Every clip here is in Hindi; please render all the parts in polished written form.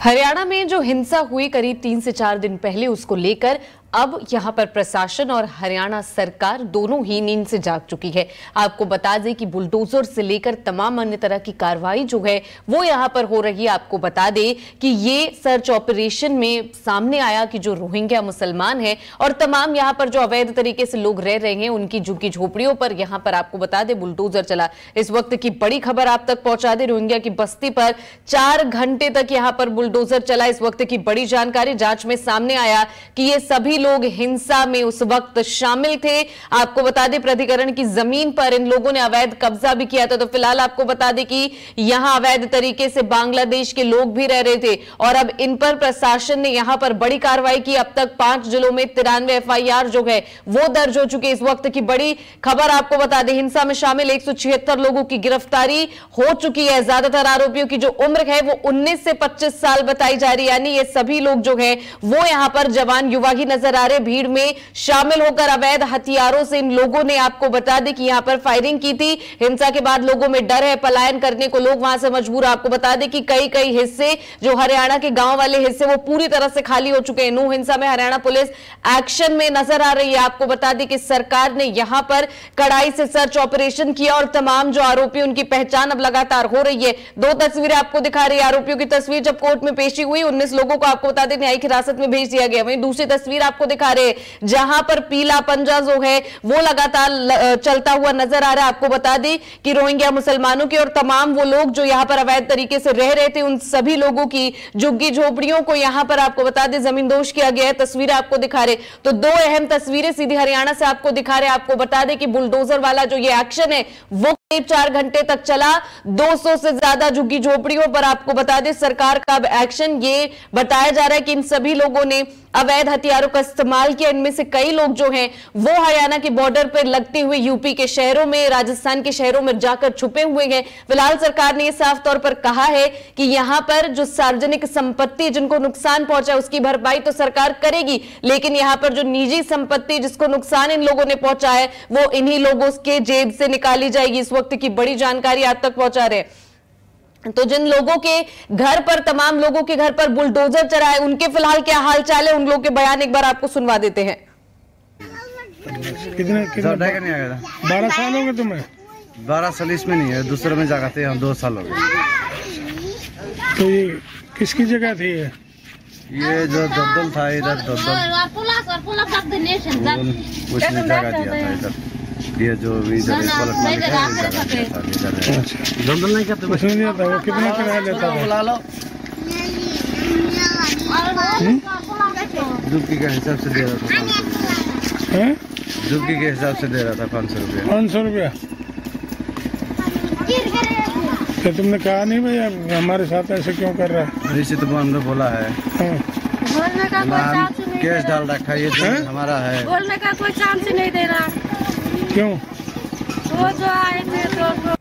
हरियाणा में जो हिंसा हुई करीब 3 से 4 दिन पहले, उसको लेकर अब यहां पर प्रशासन और हरियाणा सरकार दोनों ही नींद से जाग चुकी है। आपको बता दें कि बुलडोजर से लेकर तमाम अन्य तरह की कार्रवाई जो है वो यहां पर हो रही है। आपको बता दें कि ये सर्च ऑपरेशन में सामने आया कि जो रोहिंग्या मुसलमान हैं और तमाम यहां पर जो अवैध तरीके से लोग रह रहे हैं उनकी झुग्गी झोपड़ियों पर यहां पर आपको बता दें बुलडोजर चला। इस वक्त की बड़ी खबर आप तक पहुंचा दे, रोहिंग्या की बस्ती पर 4 घंटे तक यहां पर बुलडोजर चला। इस वक्त की बड़ी जानकारी, जांच में सामने आया कि ये सभी लोग हिंसा में उस वक्त शामिल थे। आपको बता दें प्राधिकरण की जमीन पर इन लोगों ने अवैध कब्जा भी किया था। तो फिलहाल आपको बता दें कि यहां अवैध तरीके से बांग्लादेश के लोग भी रह रहे थे और अब इन पर प्रशासन ने यहां पर बड़ी कार्रवाई की। अब तक 5 जिलों में 93 FIR जो है वो दर्ज हो चुके। इस वक्त की बड़ी खबर आपको बता दें, हिंसा में शामिल 176 लोगों की गिरफ्तारी हो चुकी है। ज्यादातर आरोपियों की जो उम्र है वो 19 से 25 साल बताई जा रही है, यानी ये सभी लोग जो है वो यहां पर जवान युवा ही नजर आ रहे। भीड़ में शामिल होकर अवैध हथियारों से इन लोगों ने, आपको बता दें कि यहां पर फायरिंग की थी। हिंसा के बाद लोगों में डर है, पलायन करने को लोग वहां से मजबूर। आपको बता दें कि कई हिस्से जो हरियाणा के गांव वाले हिस्से वो पूरी तरह से खाली हो चुके हैं। नूह हिंसा में हरियाणा पुलिस एक्शन में नजर आ रही है। आपको बता दें कि सरकार ने यहां पर कड़ाई से सर्च ऑपरेशन किया और तमाम जो आरोपी उनकी पहचान अब लगातार हो रही है। 2 तस्वीरें आपको दिखा रही है। आरोपियों की तस्वीर जब कोर्ट में पेशी हुई 19 लोगों को आपको बता दें न्यायिक हिरासत में भेज दिया गया। वहीं दूसरी तस्वीर आपको दिखा रहे जहां पर पीला पंजा जो है वो लगातार चलता हुआ नजर आ रहा है। आपको बता दें कि रोहिंग्या मुसलमानों के और तमाम वो लोग जो यहां पर अवैध तरीके से रह रहे थे उन सभी लोगों की झुग्गी झोपड़ियों को यहां पर आपको बता दें जमींदोज किया गया है। तस्वीरें आपको दिखा रहे तो 2 अहम तस्वीरें सीधी हरियाणा से आपको दिखा रहे। आपको बता दें कि बुलडोजर वाला जो ये एक्शन है वो करीब 4 घंटे तक चला। 200 से ज्यादा झुग्गी झोपड़ियों पर आपको बता दें सरकार का एक्शन ये बताया जा रहा है कि इन सभी लोगों ने अवैध हथियारों का इस्तेमाल किया। इनमें से कई लोग जो हैं वो हरियाणा के बॉर्डर पर लगते हुए यूपी के शहरों में, राजस्थान के शहरों में जाकर छुपे हुए हैं। फिलहाल सरकार ने यह साफ तौर पर कहा है कि यहां पर जो सार्वजनिक संपत्ति जिनको नुकसान पहुंचा उसकी भरपाई तो सरकार करेगी, लेकिन यहां पर जो निजी संपत्ति जिसको नुकसान इन लोगों ने पहुंचा है वो इन्हीं लोगों के जेब से निकाली जाएगी। इस वक्त की बड़ी जानकारी आप तक पहुंचा रहे हैं। तो जिन लोगों के घर पर, तमाम लोगों के घर पर बुलडोजर चला है उनके फिलहाल क्या हालचाल है, उन लोगों के बयान एक बार आपको सुनवा देते हैं। कितने 12 साल हो गए तुम्हें? 12 साल इसमें नहीं है, दूसरे में जगह थे, हम 2 साल हो गए। तो ये किसकी जगह थी? ये जो दद्दल था इधर, उसने जगह दिया था इधर। ये जो इधर पलट मालिक है दद्दल नहीं कहते, उसने दिया था। वो कितना किराया लेता था? झुग्गी के हिसाब से दे रहा था 500 रुपया। झुग्गी के हिसाब से दे रहा था 500 रुपया। 500 रुपया? तो तुमने कहा नहीं भैया हमारे साथ ऐसे क्यों कर रहा है? इसी तो हमने बोला है, केस डाल रखा है, ये हमारा है। बोलने का कोई चांस ही नहीं दे रहा। क्यों? वो जो आए थे तो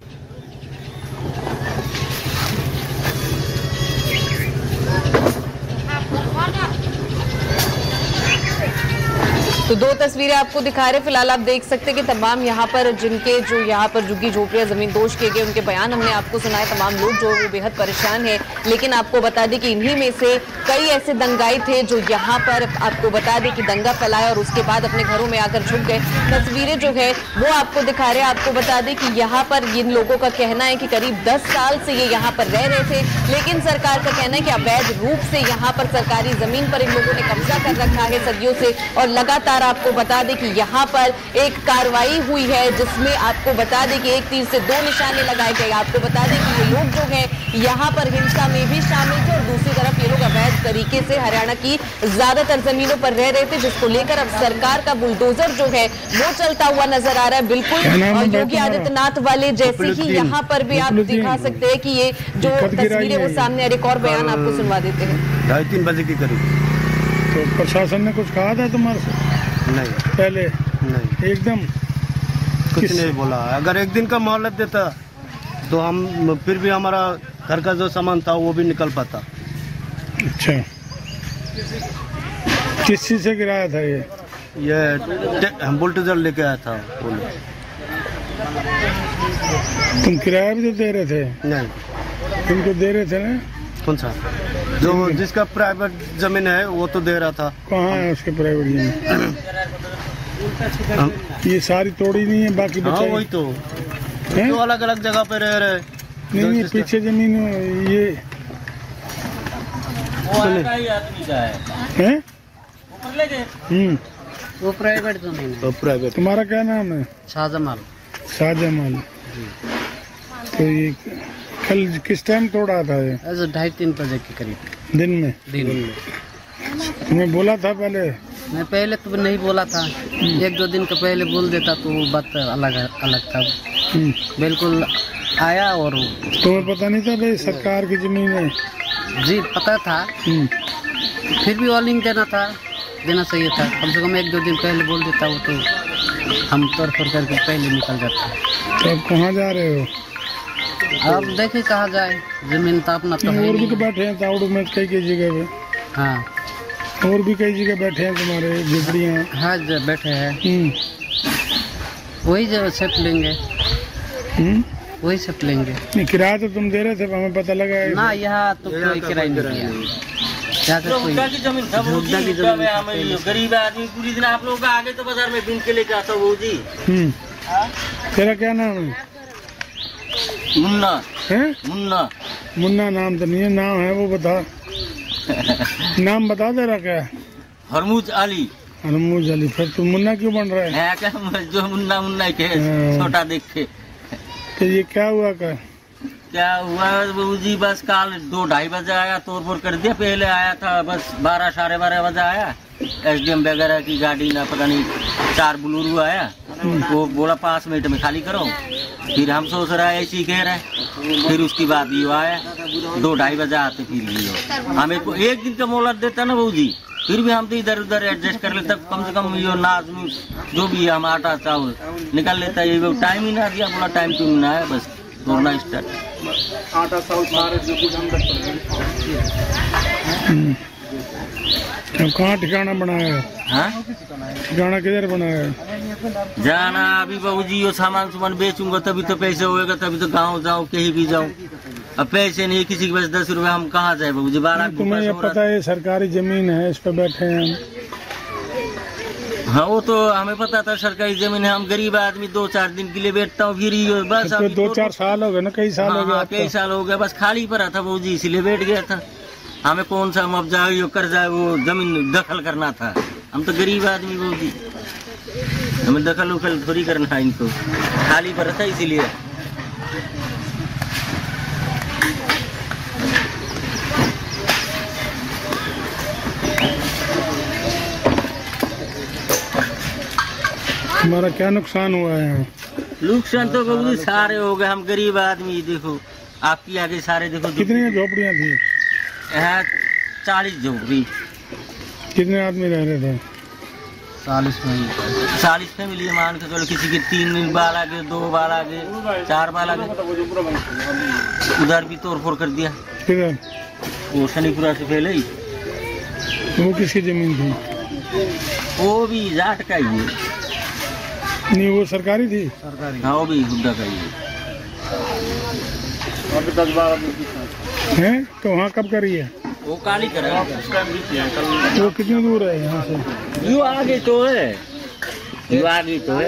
तो 2 तस्वीरें आपको दिखा रहे। फिलहाल आप देख सकते हैं कि तमाम यहाँ पर जिनके जो यहाँ पर झुग्गी झोपड़ियाँ जमींदोज किए गए उनके बयान हमने आपको सुनाए। तमाम लोग जो वो बेहद परेशान हैं, लेकिन आपको बता दें कि इन्हीं में से कई ऐसे दंगाई थे जो यहाँ पर आपको बता दें कि दंगा फैलाया और उसके बाद अपने घरों में आकर छुप गए। तस्वीरें जो है वो आपको दिखा रहे। आपको बता दें कि यहाँ पर इन लोगों का कहना है कि करीब 10 साल से ये यहाँ पर रह रहे थे, लेकिन सरकार का कहना है कि अवैध रूप से यहाँ पर सरकारी जमीन पर इन लोगों ने कब्जा कर रखा है सदियों से। और लगातार आपको बता दें कि यहां पर एक कार्रवाई हुई है जिसमें आपको बता दें कि एक तीर से 2 निशाने लगाए गए। आपको बता दें कि ये लोग जो हैं यहां पर हिंसा में भी शामिल थे और दूसरी तरफ ये लोग अवैध तरीके से हरियाणा की ज्यादातर जमीनों पर रह रहे थे, जिसको लेकर अब सरकार का बुलडोजर जो है वो चलता हुआ नजर आ रहा है। बिल्कुल योगी आदित्यनाथ वाले जैसे ही यहाँ पर भी आप दिखा सकते हैं कि ये जो तस्वीरें वो सामने, एक और बयान आपको सुनवा देते हैं। 2:30 बजे की करीब। तो प्रशासन ने कुछ कहा था तुम्हारे से? नहीं, पहले नहीं, एकदम कुछ नहीं बोला। अगर एक दिन का मोहलत देता तो हम फिर भी हमारा घर का जो सामान था वो भी निकल पाता। अच्छा, किस चीज से गिराया था ये? हम बुलडोजर लेके आया था। तुम किराया भी तो दे रहे थे? नहीं। तुमको दे रहे थे ना? कौन सा? जो जिसका प्राइवेट जमीन है वो तो दे रहा था। कहाँ है उसके प्राइवेट जमीन? ये सारी तोड़ी नहीं है, बाकी हाँ बचाई वही तो हैं? अलग अलग जगह पे रह रहे। नहीं, पीछे जमीन ये है। वो प्राइवेट जमीन है। तो प्राइवेट। तुम्हारा क्या नाम है? शाहजमाल। शाहजमाल। तो ये कल किस टाइम तोड़ा था ये? ऐसे 2:30-3 बजे के करीब दिन में? तुम्हें बोला था पहले? मैं पहले तो नहीं बोला था, 1-2 दिन का पहले बोल देता तो वो बात अलग अलग था। बिल्कुल आया और तुम्हें पता नहीं था भाई सरकार की जमीन है? जी पता था, फिर भी वार्निंग देना चाहिए था। कम से कम 1-2 दिन पहले बोल देता वो तो हम तौर पर करके पहले निकल जाते। तो अब कहाँ जा रहे हो? अब देखे कहाँ जाए, जमीन तो अपना तो है और भी नहीं। तो बैठे हैं ताउड़ में कई जगह पे। हाँ और भी कई जगह बैठे हैं तुम्हारे झुपड़ियाँ। हाँ जो बैठे हैं वही जो सेप लेंगे, वही सेप लेंगे। नहीं, किराया तो तुम दे रहे थे, हमें पता लगा है। ना यहाँ तो कोई किराया नहीं दिया। गरीब आदमी पूरी दिन आप लोगों का आगे तो बाजार में बीन के लेके आता हूँ जी। तेरा क्या नाम है? मुन्ना है? मुन्ना। मुन्ना नाम तो नहीं है, नाम है वो बता। नाम बता दे रहा क्या? हरमुज अली। हरमुज अली। फिर तुम मुन्ना क्यों बन रहा है? क्या जो मुन्ना मुन्ना के छोटा देख के। तो ये क्या हुआ क्या हुआ बहू जी, बस काल 2-2:30 बजे आया, तोड़ फोड़ कर दिया। पहले आया था बस 12-12:30 बजे आया। SDM वगैरह की गाड़ी ना पता नहीं 4 बुलूरू आया, वो बोला 5 मिनट में खाली करो। फिर हम सोच रहे हैं ऐसी कह रहे, फिर उसके बाद ये आया 2-2:30 बजे आते। फिर ये हमें को 1 दिन का मोहलत देता ना बहू जी, फिर भी हम तो इधर उधर एडजस्ट कर लेते। कम से कम ये नाज जो भी है हम आटा चावल निकाल लेता है। ये टाइम ही ना दिया, बोला टाइम टू ना है, बस तोड़ना स्टार्ट। आटा चावल सारे जो कुछ हम अब कहाँ ठिकाना बनाया है? हाँ ठिकाना किधर बनाया है? जाना अभी बहू जी वो सामान बेचूंगा तभी तो पैसे होएगा, तभी तो गाँव जाऊँ कहीं भी जाऊँ। अब पैसे नहीं, किसी के पास 10 रुपए हम कहाँ जाए बहू जी। 12 तुम्हें ये पता है सरकारी जमीन है, इस पे बैठे हैं हम। हाँ वो तो हमें पता था सरकारी जमीन है, हम गरीब आदमी 2-4 दिन के लिए बैठता हूँ। फिर ये बस तो 2-4 साल हो गए ना? कई साल हो गए? कई साल हो गया, बस खाली पड़ा था बहू जी, इसलिए बैठ गया था। हमें कौन सा अब जाए कर जाए वो जमीन दखल करना था। हम तो गरीब आदमी बहू जी, हमें दखल उखल थोड़ी करना है, इनको खाली पड़ा था इसीलिए। हमारा क्या नुकसान हुआ है? नुकसान तो बहुत सारे हो गए, हम गरीब आदमी। देखो आपकी आगे सारे देखो। कितनी झोपड़ियाँ थी? यहाँ 40 झोपड़ी। कितने आदमी रह रहे थे? 40 फैमिली है, मान के चलो। किसी के 3 बाल आगे, 2 बाल आगे, 4 बाल आगे। उधर भी तोड़ फोड़ कर दिया। किधर? वो शनिपुरा से पहले ही। वो किसकी जमीन थी? वो भी जाट का ही है। नहीं वो सरकारी थी? हाँ वो भी हुड्डा का ही है। है तो वहाँ कब करी है? वो काली करा। वो कितनी दूर है यहाँ से? यू आगे तो है, यू आगे तो है।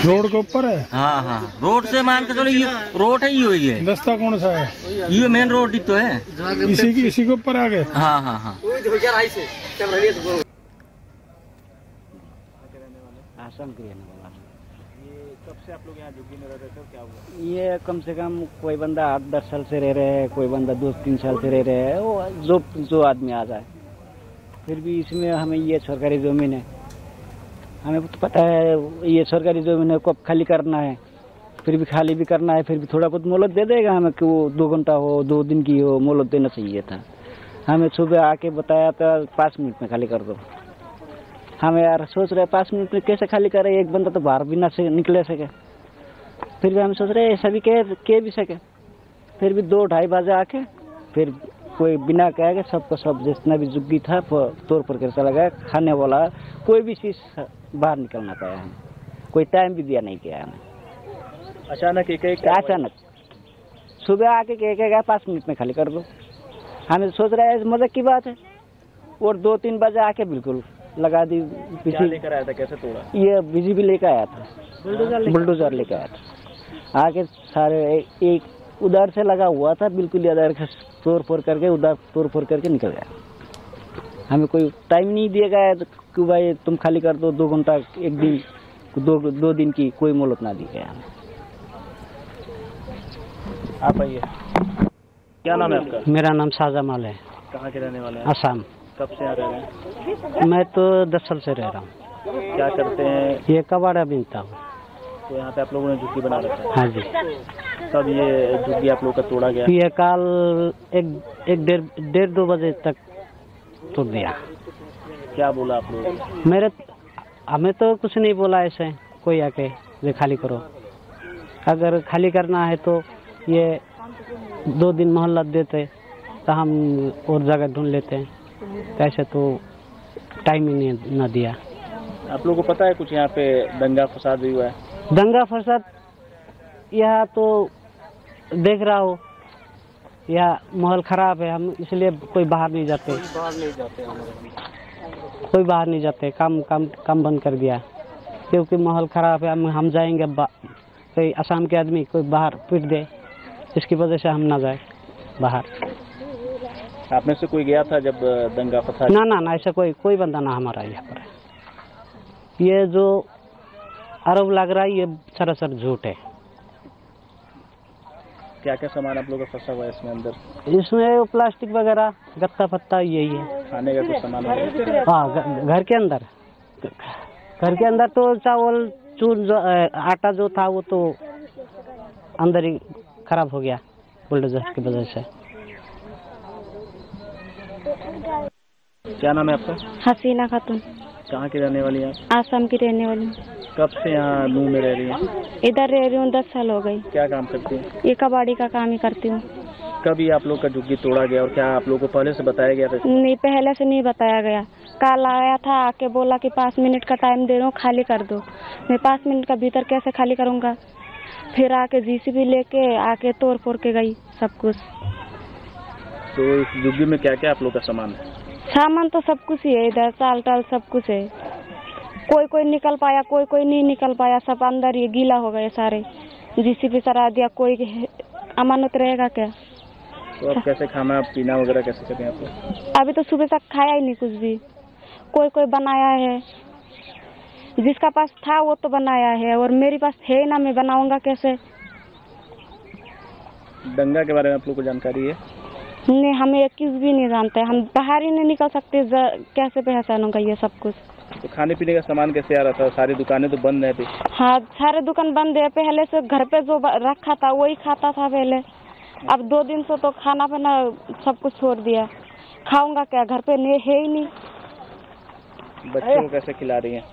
रोड के ऊपर है? हाँ हाँ रोड से मान के चलो, ये रोड है, ये है। रास्ता कौन सा है? ये मेन रोड ही तो है। इसी के ऊपर आ गए? हाँ हाँ हाँ। कब से आप लोग यहाँ झुग्गी में रह रहे थे, क्या हुआ? ये कम से कम कोई बंदा 8-10 साल से रह रहे हैं, कोई बंदा 2-3 साल से रह रहे हैं। वो जो आदमी आ जाए, फिर भी इसमें हमें ये सरकारी जमीन है, हमें तो पता है ये सरकारी जमीन है, कब खाली करना है, फिर भी खाली भी करना है। फिर भी थोड़ा बहुत मोहलत दे देगा हमें कि वो 2 घंटा हो, 2 दिन की हो, मोहलत देना चाहिए था। हमें सुबह आके बताया था 5 मिनट में खाली कर दो। हमें यार सोच रहे 5 मिनट में कैसे खाली करें, एक बंदा तो बाहर भी ना से निकले सके। फिर भी हम सोच रहे ऐसा भी कह भी सके। फिर भी 2-2:30 बजे आके फिर कोई बिना कहे के सबको सब जितना भी झुग्गी था तोड़ पर कर चला गया। खाने वाला कोई भी चीज बाहर निकलना पाया हमें, कोई टाइम भी दिया नहीं किया हमें। अचानक अचानक सुबह आके कहेगा 5 मिनट में खाली कर दो। हमें सोच रहे हैं मजाक की बात है। और 2-3 बजे आके बिल्कुल लगा दी। क्या लेकर आया था, कैसे तोड़ा? ये बिजली भी लेकर आया था, बुलडोजर लेकर आया था। आके सारे एक उधर से लगा हुआ था, बिल्कुल इधर तोड़ फोड़ करके उधर तोड़ फोड़ करके निकल गया। हमें कोई टाइम नहीं दिया गया कि भाई तुम खाली कर दो, 2 घंटा, 1 दिन, 2 दिन की कोई मोहलत ना दी गया हमें। आप आइए, क्या नाम है आपका? मेरा नाम शाहजमाल है। कहाँ के रहने वाले हैं? असम। कब से आ रहे हैं? मैं तो 10 साल से रह रहा हूँ। क्या करते हैं? ये कबाड़ा बीनता हूँ। तो यहाँ पे आप लोगों ने झुग्गी बना रखा है? हाँ जी। कब ये झुग्गी आप लोग का तोड़ा गया? ये कल 1-1.5-2 बजे तक तोड़ दिया। क्या बोला आप लोग? हमें तो कुछ नहीं बोला ऐसे, कोई आके ये खाली करो। अगर खाली करना है तो ये 2 दिन मोहल्लत देते तो हम और जगह ढूंढ लेते हैं। ऐसे तो टाइम ही नहीं न दिया। आप लोगों को पता है कुछ यहाँ पे दंगा फसाद भी हुआ है? दंगा फसाद यह तो देख रहा हो, यह माहौल खराब है, हम इसलिए कोई बाहर नहीं जाते। कोई बाहर नहीं जाते, काम बंद कर दिया क्योंकि माहौल खराब है। हम जाएंगे, कोई असम के आदमी कोई बाहर पीट दे, इसकी वजह से हम ना जाए बाहर। आप में से कोई गया था जब दंगा फसाद? ना ऐसा कोई बंदा ना हमारा यहाँ पर। ये जो आरोप लग रहा है ये सरासर झूठ है। क्या क्या सामान आप लोगों का फंसा हुआ है इसमें अंदर? इसमें प्लास्टिक वगैरह, गत्ता फत्ता यही है। खाने का कुछ सामान? हाँ, घर के अंदर तो चावल चून जो आटा जो था वो तो अंदर ही खराब हो गया बुलडोजर की वजह से। क्या नाम है आपका? हसीना खातून। कहाँ की रहने वाली हैं? आसाम की रहने वाली। कब से यहाँ नूह में रह रही हैं? इधर रह रही हूँ 10 साल हो गई। क्या काम करती हैं? ये कबाड़ी का काम ही करती हूँ। कब ये आप लोग का झुग्गी तोड़ा गया और क्या आप लोगों को पहले से बताया गया था? नहीं, पहले से नहीं बताया गया। कल आया था, आके बोला कि 5 मिनट का टाइम दे रहा हूँ, खाली कर दो। मैं 5 मिनट का भीतर कैसे खाली करूँगा? फिर आके JCB लेके आके तोड़ फोड़ के गई सब कुछ। तो इस झुग्गी में क्या क्या आप लोग का सामान है? सामान तो सब कुछ ही है, इधर चाल टाल सब कुछ है। कोई निकल पाया, कोई नहीं निकल पाया, सब अंदर ये गीला हो गए सारे। JCB सरा दिया, कोई अमानत रहेगा क्या? तो अब कैसे खाना पीना वगैरह कैसे करें आप लोग? अभी तो सुबह तक खाया ही नहीं कुछ भी। कोई बनाया है, जिसका पास था वो तो बनाया है और मेरे पास है ना, मैं बनाऊंगा कैसे? दंगा के बारे में आप लोग को जानकारी है? नहीं, हमें कुछ भी नहीं जानते। हम बाहर ही नहीं निकल सकते, कैसे पहचानूंगा ये सब कुछ? तो खाने पीने का सामान कैसे आ रहा था? सारी दुकानें तो बंद है अभी। हाँ, सारे दुकान बंद है। पहले से घर पे जो रखा था वही खाता था पहले। अब 2 दिन से तो खाना पीना सब कुछ छोड़ दिया। खाऊंगा क्या? घर पे है ही नहीं। बच्चों को कैसे खिला रही हैं?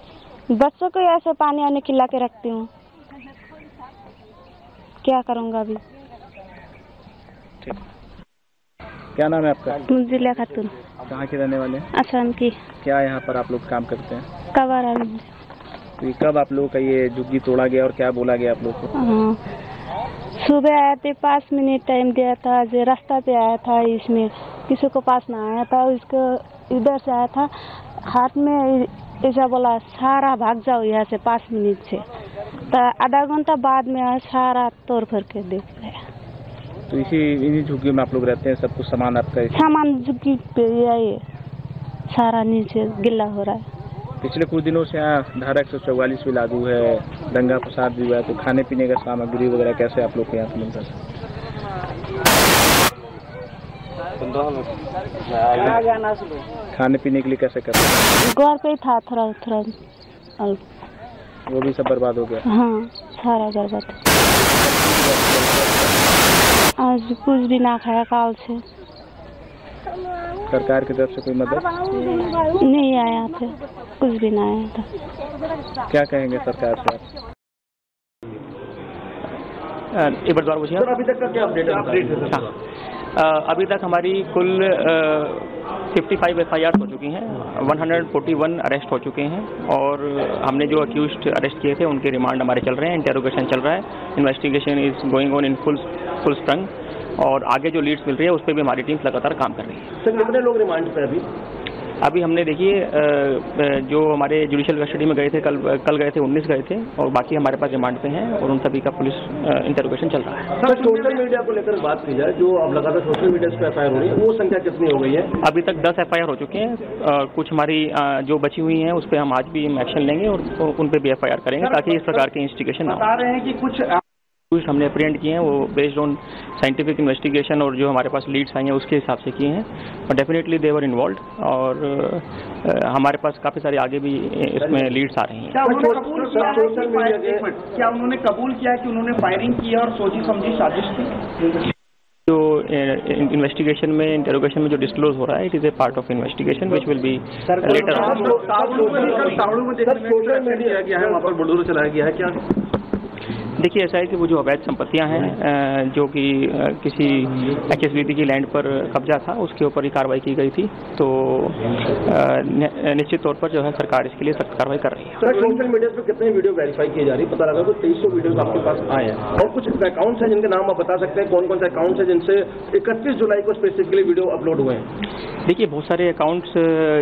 बच्चों को ऐसे पानी आने खिला के रखती हूँ। क्या करूँगा अभी? ठीक। क्या नाम है आपका? मुंजिला खातून। कहाँ के रहने वाले? असम की। क्या यहाँ पर आप लोग काम करते हैं? कबाड़ा। तो ये कब आप लोगों का ये झुग्गी तोड़ा गया और क्या बोला गया आप लोग को? हाँ, सुबह आए थे, 5 मिनट टाइम दिया था। जो रास्ता पे आया था, इसमें किसी को पास ना आया था, इसको इधर से आया था, हाथ में ऐसा बोला सारा भाग जाओ यहाँ से 5 मिनट से। तो आधा घंटा बाद में आया, सारा तोड़ फोड़ के देख लिया। तो इन्हीं झुग्गी में आप लोग रहते हैं? सब कुछ सामान आपका? सामान झुग्गी पे ये सारा नीचे गिल्ला हो रहा है। पिछले कुछ दिनों से यहाँ धारा 144 भी लागू है, दंगा फसाद भी हुआ है, तो खाने पीने का सामग्री वगैरह कैसे आप लोग के यहाँ से मिलता है? खाने पीने के लिए कैसे करते हैं? घर पे ही था थोड़ा वो भी सब बर्बाद हो गया? हाँ, सारा बर्बाद। आज कुछ भी ना खाया काल से। सरकार की तरफ से कोई मदद नहीं आया था, कुछ भी ना आया था। क्या कहेंगे सरकार से आप? एक बार दोबारा पूछिए। अभी तक का क्या अपडेट है? हाँ, अभी तक हमारी कुल 55 FIR हो चुकी हैं, 141 अरेस्ट हो चुके हैं और हमने जो अक्यूज्ड अरेस्ट किए थे उनके रिमांड हमारे चल रहे हैं, इंटेरोगेशन चल रहा है, investigation is going on in full full स्ट्रंग, और आगे जो लीड्स मिल रही है उस पर भी हमारी टीम लगातार काम कर रही है। सर कितने लोग रिमांड पे अभी हमने देखिए जो हमारे जुडिशियल कस्टडी में गए थे कल गए थे 19 गए थे, और बाकी हमारे पास रिमांड पे हैं और उन सभी का पुलिस इंटरोगेशन चल रहा है। सर सोशल मीडिया को लेकर बात की जाए, जो अब लगातार सोशल मीडिया पे FIR हो रही है, वो संख्या कितनी हो गई है? अभी तक 10 FIR हो चुके हैं, कुछ हमारी जो बची हुई हैं उस पर हम आज भी एक्शन लेंगे और उन पर भी FIR करेंगे ताकि इस प्रकार के इंस्टिगेशन ना हो। बता रहे हैं कि कुछ हमने अप्रीहेंड किए हैं वो बेस्ड ऑन साइंटिफिक इन्वेस्टिगेशन और जो हमारे पास लीड्स आई हैं उसके हिसाब से किए हैं, और डेफिनेटली दे वर इन्वॉल्व्ड, और हमारे पास काफ़ी सारे आगे भी इसमें लीड्स आ रही हैं। क्या उन्होंने कबूल किया है कि उन्होंने फायरिंग की और सोची समझी साजिश थी? जो इन्वेस्टिगेशन में इंटरोगेशन में जो डिस्क्लोज हो रहा है, it is a part of investigation which will be later on. Social media क्या है, वहाँ पर बुलडोजर चलाया गया है क्या? देखिए ऐसा है कि वो जो अवैध संपत्तियां हैं जो कि किसी HSBT की लैंड पर कब्जा था, उसके ऊपर ही कार्रवाई की गई थी, तो निश्चित तौर पर जो है सरकार इसके लिए सख्त कार्रवाई कर रही है। सर सोशल मीडिया पर कितने वीडियो वेरीफाई की जा रही है? पता लगा कुछ 2300 वीडियो आपके पास आए हैं, और कुछ अकाउंट्स हैं जिनके नाम आप बता सकते हैं? कौन कौन से अकाउंट्स हैं जिनसे 31 जुलाई को स्पेसिफिकली वीडियो अपलोड हुए हैं? देखिए बहुत सारे अकाउंट्स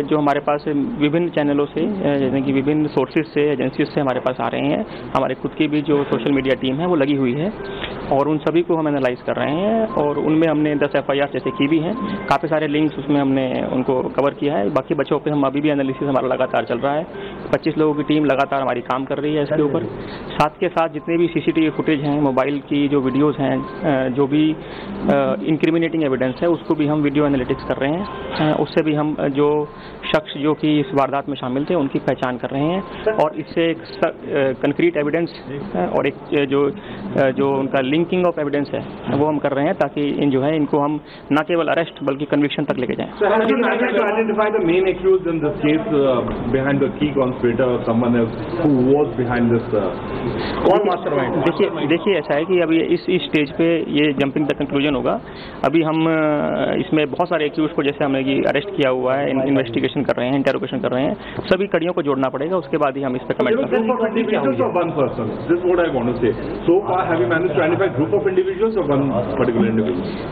जो हमारे पास विभिन्न चैनलों से, जैसे कि विभिन्न सोर्सेज से, एजेंसीज से हमारे पास आ रहे हैं। हमारे खुद की भी जो सोशल मीडिया टीम है वो लगी हुई है, और उन सभी को हम एनालाइज कर रहे हैं, और उनमें हमने 10 FIR जैसे की भी हैं। काफ़ी सारे लिंक्स उसमें हमने उनको कवर किया है। बाकी बच्चों पे हम अभी भी एनालिसिस हमारा लगातार चल रहा है। 25 लोगों की टीम लगातार हमारी काम कर रही है इसके ऊपर। साथ के साथ जितने भी CCTV फुटेज हैं, मोबाइल की जो वीडियोज़ हैं, जो भी इंक्रिमिनेटिंग एविडेंस है, उसको भी हम वीडियो एनालिटिक्स कर रहे हैं। उससे भी हम जो शख्स जो कि इस वारदात में शामिल थे उनकी पहचान कर रहे हैं, और इससे एक कंक्रीट एविडेंस और एक जो उनका लिंकिंग ऑफ एविडेंस है वो हम कर रहे हैं, ताकि इन जो है इनको हम न केवल अरेस्ट बल्कि कन्विक्शन तक लेके जाएं। देखिए ऐसा है कि अभी इस स्टेज पे ये जंपिंग द कंक्लूजन होगा। अभी हम इसमें बहुत सारे एक्यूज को जैसे हमने अरेस्ट किया हुआ है, इन्वेस्टिगेशन कर रहे हैं, इंटरोगेशन कर रहे हैं, सभी कड़ियों को जोड़ना पड़ेगा, उसके बाद ही हम इस पर कमेंट करेंगे।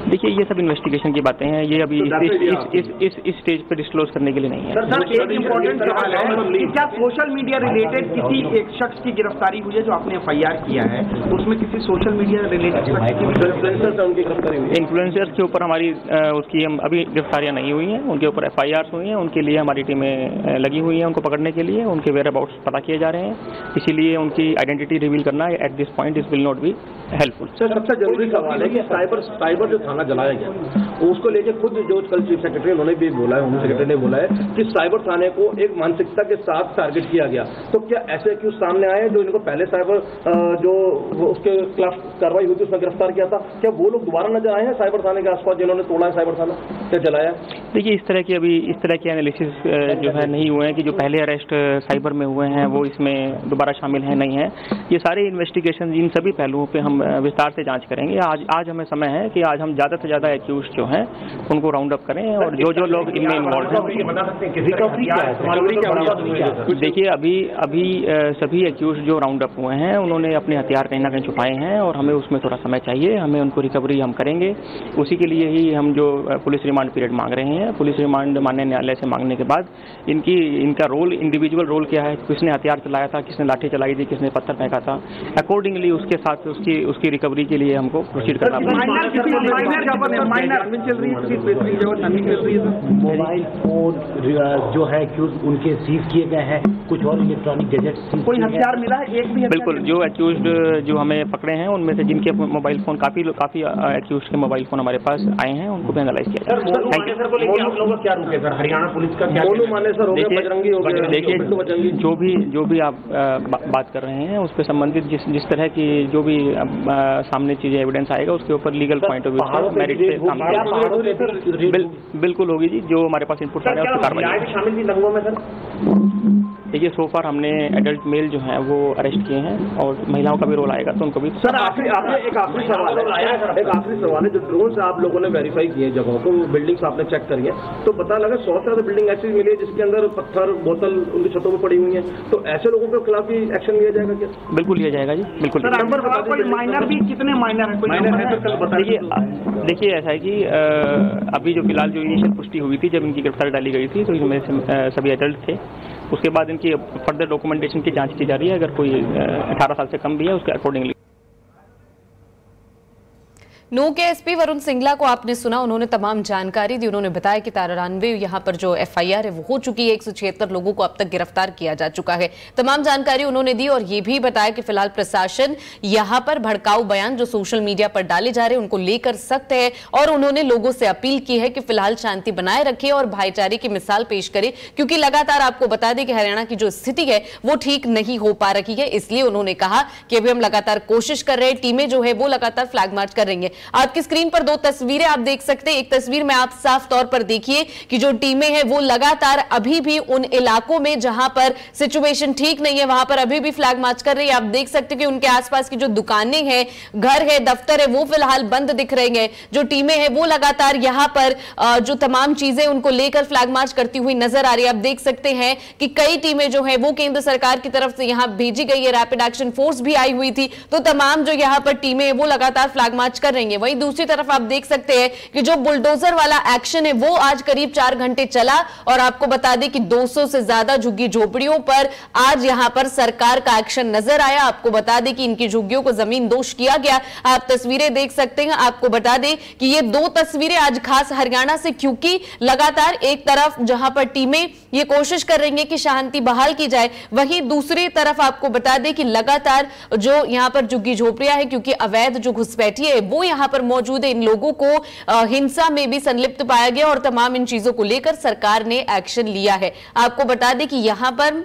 देखिए ये सब इन्वेस्टिगेशन की बातें हैं, ये अभी इस स्टेज पे डिस्क्लोज करने के लिए नहीं है। सर एक इम्पोर्टेंट सवाल है कि क्या सोशल मीडिया रिलेटेड किसी एक शख्स की गिरफ्तारी हुई है जो आपने FIR किया है, उसमें किसी सोशल मीडिया रिलेटेड इन्फ्लुएंसर्स के ऊपर हमारी उसकी हम अभी गिरफ्तारियां नहीं हुई हैं, उनके ऊपर FIRs हुई हैं, उनके लिए हमारी टीमें लगी हुई हैं उनको पकड़ने के लिए, उनके वेयर अबाउट्स पता किए जा रहे हैं, इसीलिए उनकी आइडेंटिटी रिवील करना at this point is will not be helpful. Sir सबसे जरूरी सवाल है कि साइबर जो थाना जलाया गया उसको लेके खुद जो कल चीफ सेक्रेटरी उन्होंने भी बोला है, होम सेक्रेटरी ने बोला है कि साइबर थाने को एक मानसिकता के साथ टारगेट किया गया, तो क्या ऐसे एक्यूज सामने आए जो इनको पहले साइबर जो उसके खिलाफ कार्रवाई हुई थी उसमें गिरफ्तार किया था, क्या वो लोग दोबारा नजर आए हैं साइबर थाने के आसपास जिन्होंने तोड़ा है साइबर थाना, क्या जलाया? देखिए इस तरह के एनालिसिस जो है नहीं हुए हैं कि जो पहले अरेस्ट साइबर में हुए हैं वो इसमें दोबारा शामिल है, नहीं है। ये सारे इन्वेस्टिगेशन इन सभी पहलुओं पे हम विस्तार से जांच करेंगे। आज हमें समय है कि आज हम ज़्यादा से ज़्यादा एक्यूज जो हैं उनको राउंड अप करें, और जो लोग इनमें इन्वॉल्व हैं। देखिए अभी सभी एक्यूज जो राउंड अप हुए हैं उन्होंने अपने हथियार कहीं ना कहीं छुपाए हैं, और हमें उसमें थोड़ा समय चाहिए, हमें उनको रिकवरी हम करेंगे। उसी के लिए ही हम जो पुलिस रिमांड पीरियड मांग रहे हैं, पुलिस रिमांड माननीय न्यायालय से मांगने के बाद इनका रोल, इंडिविजुअल रोल क्या है, किसने हथियार चलाया था, किसने लाठी चलाई थी, किसने पत्थर फेंका था, अकॉर्डिंगली उसके साथ उसकी रिकवरी के लिए हमको प्रोसीड करना पड़ेगा। मोबाइल फोन जो है उनके सीज किए गए हैं, कुछ और इलेक्ट्रॉनिक गैजेट्स, कोई हथियार मिला है? एक भी? बिल्कुल, जो एक्यूज्ड जो हमें पकड़े हैं उनमें से जिनके मोबाइल फोन काफी एक्यूज्ड के मोबाइल फोन हमारे पास आए हैं उनको भी एनालाइज किया जाएगा। क्या रुके सर? हरियाणा पुलिस का क्या? देखिए जो भी आप बात कर रहे हैं उस पर संबंधित जिस तरह की जो भी सामने चीजें एविडेंस आएगा उसके ऊपर लीगल पॉइंट ऑफ व्यू से मेरिट से सामने बिल्कुल होगी जी। जो हमारे पास इनपुट आ रहे हैं उसको कार्रवाई शामिल थी दंगों में सर। देखिए सो फार हमने एडल्ट मेल जो है वो अरेस्ट किए हैं और महिलाओं का भी रोल आएगा तो उनको भी। सर आपने एक आखिरी सवाल है, जो ड्रोन से आप लोगों ने वेरीफाई किए जगहों को, बिल्डिंग्स आपने चेक करी है, तो पता लगा 100 से ज्यादा बिल्डिंग ऐसी मिली है जिसके अंदर पत्थर बोतल उनकी छतों में पड़ी हुई है, तो ऐसे लोगों के खिलाफ भी एक्शन लिया जाएगा क्या? बिल्कुल लिया जाएगा जी, बिल्कुल। माइनर भी कितने माइनर है? देखिए ऐसा है कि अभी जो फिलहाल जो इनिशियल पुष्टि हुई थी जब इनकी गिरफ्तारी डाली गई थी तो इनमें से सभी एडल्ट थे। उसके बाद इनकी फर्दर डॉक्यूमेंटेशन की जांच की जा रही है, अगर कोई 18 साल से कम भी है उसके अकॉर्डिंगली। नू के एसपी वरुण सिंगला को आपने सुना, उन्होंने तमाम जानकारी दी। उन्होंने बताया कि 93 यहाँ पर जो एफआईआर है वो हो चुकी है, 176 लोगों को अब तक गिरफ्तार किया जा चुका है। तमाम जानकारी उन्होंने दी और ये भी बताया कि फिलहाल प्रशासन यहाँ पर भड़काऊ बयान जो सोशल मीडिया पर डाले जा रहे हैं उनको लेकर सख्त है और उन्होंने लोगों से अपील की है कि फिलहाल शांति बनाए रखें और भाईचारे की मिसाल पेश करें, क्योंकि लगातार आपको बता दें कि हरियाणा की जो स्थिति है वो ठीक नहीं हो पा रही है। इसलिए उन्होंने कहा कि अभी हम लगातार कोशिश कर रहे हैं, टीमें जो है वो लगातार फ्लैग मार्च कर रही है। आपकी स्क्रीन पर 2 तस्वीरें आप देख सकते हैं। एक तस्वीर में आप साफ तौर पर देखिए कि जो टीमें हैं वो लगातार अभी भी उन इलाकों में जहां पर सिचुएशन ठीक नहीं है वहां पर अभी भी फ्लैग मार्च कर रही है। आप देख सकते हैं कि उनके आसपास की जो दुकानें हैं, घर है, दफ्तर है, वो फिलहाल बंद दिख रहे हैं। जो टीमें हैं वो लगातार यहां पर जो तमाम चीजें उनको लेकर फ्लैग मार्च करती हुई नजर आ रही है। आप देख सकते हैं कि कई टीमें जो है वो केंद्र सरकार की तरफ से यहां भेजी गई है, रैपिड एक्शन फोर्स भी आई हुई थी, तो तमाम जो यहां पर टीमें वो लगातार फ्लैग मार्च कर रही है। वहीं दूसरी तरफ आप देख सकते हैं कि जो बुलडोजर वाला एक्शन है वो आज करीब 4 घंटे चला और आपको बता दें कि 200 से ज्यादा झुग्गी झोपड़ियों पर आज यहां पर सरकार का एक्शन नजर आया। आपको बता दें कि इनकी झुग्गियों को जमीन दोष किया गया। आप तस्वीरें देख सकते हैं। आपको बता दें कि ये 2 तस्वीरें आज खास हरियाणा से, क्योंकि लगातार एक तरफ जहां पर टीमें ये कोशिश कर रही हैं कि शांति बहाल की जाए, वहीं दूसरी तरफ आपको बता दें कि लगातार जो यहां पर झुग्गी झोपड़ियां है, क्योंकि अवैध जो घुसपैठी है वो यहां पर मौजूद है, इन लोगों को हिंसा में भी संलिप्त पाया गया और तमाम इन चीजों को लेकर सरकार ने एक्शन लिया है। आपको बता दें कि यहां पर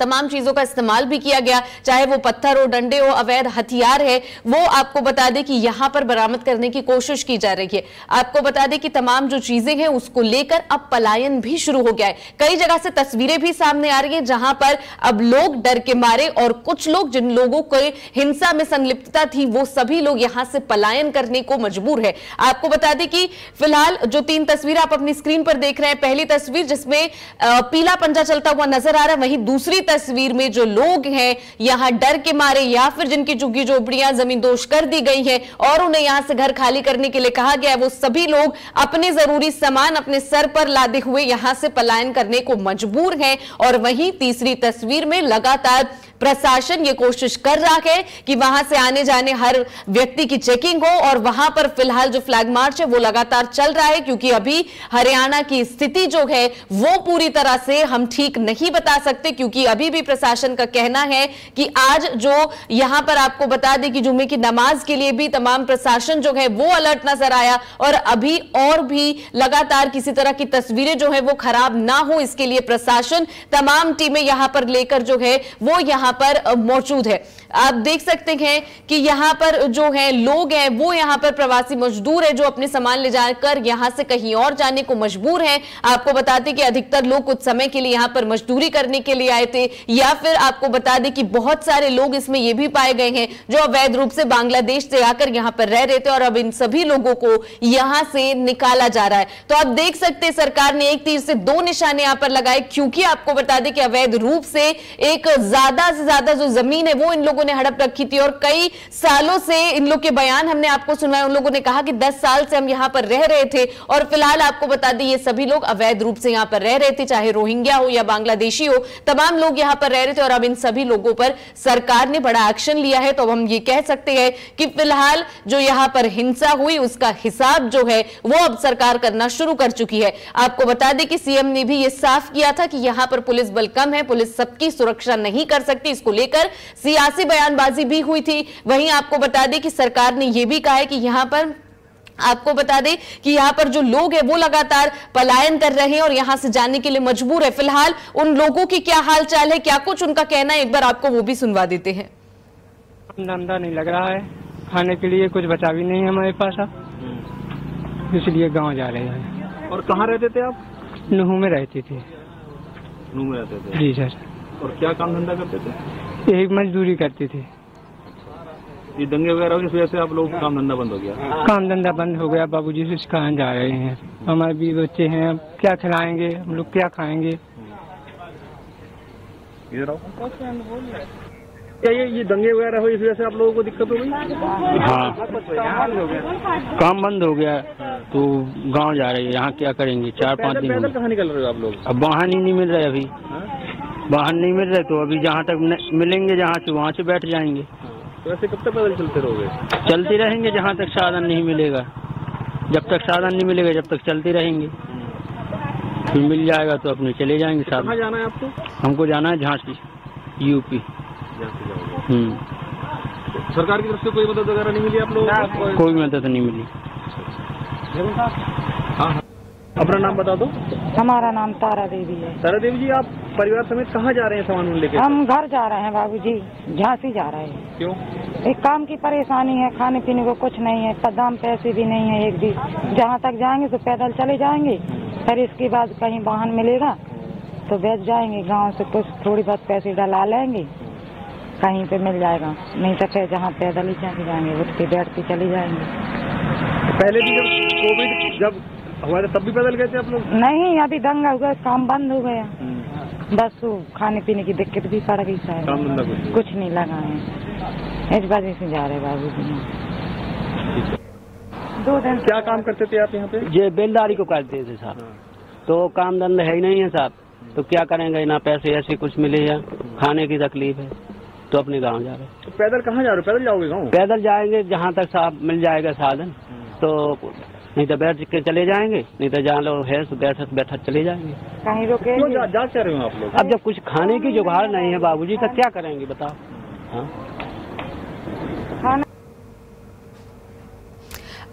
तमाम चीजों का इस्तेमाल भी किया गया, चाहे वो पत्थर हो, डंडे हो, अवैध हथियार है, वो आपको बता दें कि यहां पर बरामद करने की कोशिश की जा रही है। आपको बता दें कि तमाम जो चीजें हैं उसको लेकर अब पलायन भी शुरू हो गया है। कई जगह से तस्वीरें भी सामने आ रही है जहां पर अब लोग डर के मारे और कुछ लोग जिन लोगों को हिंसा में संलिप्तता थी वो सभी लोग यहां से पलायन करने को मजबूर है। आपको बता दें कि फिलहाल जो 3 तस्वीरें आप अपनी स्क्रीन पर देख रहे हैं, पहली तस्वीर जिसमें पीला पंजा चलता हुआ नजर आ रहा है, वहीं दूसरी तस्वीर में जो लोग हैं यहां डर के मारे या फिर जिनकी झुग्गी झोपड़ियां जमींदोज कर दी गई है और उन्हें यहां से घर खाली करने के लिए कहा गया है, वो सभी लोग अपने जरूरी सामान अपने सर पर लादे हुए यहां से पलायन करने को मजबूर हैं। और वहीं तीसरी तस्वीर में लगातार प्रशासन ये कोशिश कर रहा है कि वहां से आने जाने हर व्यक्ति की चेकिंग हो और वहां पर फिलहाल जो फ्लैग मार्च है वो लगातार चल रहा है, क्योंकि अभी हरियाणा की स्थिति जो है वो पूरी तरह से हम ठीक नहीं बता सकते, क्योंकि अभी भी प्रशासन का कहना है कि आज जो यहां पर आपको बता दें कि जुम्मे की नमाज के लिए भी तमाम प्रशासन जो है वो अलर्ट नजर आया और अभी और भी लगातार किसी तरह की तस्वीरें जो है वो खराब ना हो इसके लिए प्रशासन तमाम टीमें यहां पर लेकर जो है वो यहां पर मौजूद है। आप देख सकते हैं कि यहां पर जो है लोग हैं वो यहां पर प्रवासी मजदूर है जो अपने सामान ले जाकर यहां से कहीं और जाने को मजबूर हैं। आपको बता दें कि अधिकतर लोग कुछ समय के लिए यहां पर मजदूरी करने के लिए आए थे, या फिर आपको बता दें कि बहुत सारे लोग इसमें यह भी पाए गए हैं जो अवैध रूप से बांग्लादेश से आकर यहां पर रह रहे थे और अब इन सभी लोगों को यहां से निकाला जा रहा है। तो आप देख सकते हैं सरकार ने एक तीर से 2 निशाने यहां पर लगाए, क्योंकि आपको बता दें कि अवैध रूप से एक ज्यादा से ज्यादा जो जमीन है वो इन लोगों ने हड़प रखी थी और कई सालों से इन लोग के बयान हमने आपको सुनवाए। उन लोगों ने कहा कि 10 साल से हम यहां पर रह रहे थे और फिलहाल आपको बता दें ये सभी लोग अवैध रूप से यहां पर रह रहे थे, चाहे रोहिंग्या हो या बांग्लादेशी हो, तमाम लोग यहां पर रह रहे थे और अब इन सभी लोगों पर सरकार ने बड़ा एक्शन लिया है। तो अब हम ये कह सकते हैं कि फिलहाल जो यहां पर हिंसा हुई उसका हिसाब जो है वो अब सरकार करना शुरू कर चुकी है। आपको बता दें कि सीएम ने भी ये साफ किया था कि यहां पर पुलिस बल कम है, पुलिस सबकी सुरक्षा नहीं कर सकती, इसको लेकर सियासी बयानबाजी भी हुई थी। वहीं आपको बता दें कि सरकार ने यह भी कहा है कि यहां पर आपको बता दें कि यहां पर जो लोग हैं वो लगातार पलायन कर रहे हैं और यहां से जाने के लिए मजबूर है। फिलहाल उन लोगों की क्या हालचाल है, क्या कुछ उनका कहना है, एक बार आपको वो भी सुनवा देते हैं। धंधा नहीं लग रहा है, खाने के लिए कुछ बचा भी नहीं है हमारे पास, इसलिए गांव जा रहे हैं। और कहाँ रहते थे आप? नूह में रहते थे। नूह में रहते थे? जी सर। और क्या काम धंधा करते थे? यही मजदूरी करते थे। ये दंगे वगैरह की वजह से आप लोग काम धंधा बंद हो गया? काम धंधा बंद हो गया बाबूजी, से कहाँ जा रहे हैं, हमारे भी बच्चे हैं, अब क्या खिलाएंगे, हम लोग क्या खाएंगे। इधर आओ। क्या ये दंगे वगैरह हुई इस वजह से आप लोगों को दिक्कत हो गई? हाँ, काम बंद हो गया तो गांव जा रहे हैं। यहाँ क्या करेंगे, 4-5 दिन। पैदल कहाँ निकल रहे हो आप लोग? अब वाहन ही नहीं मिल रहे, अभी वाहन नहीं मिल रहे, तो अभी जहाँ तक मिलेंगे जहाँ से वहाँ से बैठ जाएंगे। तो ऐसे कब तक पैदल चलते रहोगे? चलते रहेंगे जहाँ तक साधन नहीं मिलेगा। जब तक साधन नहीं मिलेगा जब तक चलते रहेंगे, फिर मिल जाएगा तो अपने चले जाएंगे साधन। कहाँ जाना है आपको? हमको जाना है झांसी, यूपी। सरकार की तरफ से कोई मदद वगैरह नहीं मिली आप लोगों को? कोई मदद नहीं मिली। हाँ, अपना नाम बता दो। हमारा नाम तारा देवी है। तारा देवी जी, आप परिवार समेत कहाँ जा रहे हैं सामान लेके? हम घर जा रहे हैं बाबूजी, झांसी जा रहे हैं। क्यों? एक काम की परेशानी है, खाने पीने को कुछ नहीं है, दाम पैसे भी नहीं है। एक दिन जहाँ तक जाएंगे तो पैदल चले जाएंगे, फिर इसके बाद कहीं वाहन मिलेगा तो बैठ जाएंगे, गांव से कुछ थोड़ी बहुत पैसे डला लेंगे, कहीं पे मिल जाएगा, नहीं तो फिर जहाँ पैदल ही चले जाएंगे, उठ के बैठ के चले जाएंगे। पहले भी जब कोविड जब हुआ था तब भी पैदल गए थे आप लोग? नहीं, अभी दंगा हुआ, काम बंद हो गया, बस वो खाने पीने की दिक्कत भी पड़ गई, शायद काम धंधा कुछ नहीं लगा है, इस वजह से जा रहे बाबू जी। 2 दिन क्या काम करते थे आप यहाँ पे? ये बेलदारी को करते थे साहब, तो काम धंधा है ही नहीं है साहब, तो क्या करेंगे, ना पैसे ऐसे कुछ मिले या खाने की तकलीफ है, तो अपने गांव जा रहे। तो पैदल कहाँ जा रहे हो? पैदल जाओगे गांव? पैदल जाएंगे जहाँ तक साहब मिल जाएगा साधन, तो नहीं तो बैठ के चले जाएंगे, नहीं तो जहाँ लोग है तो बैठक चले जाएंगे। कहीं रुके जा रहे हो आप लोग? अब जब कुछ खाने की जुगाड़ नहीं है बाबूजी तो क्या करेंगे बताओ? हाँ,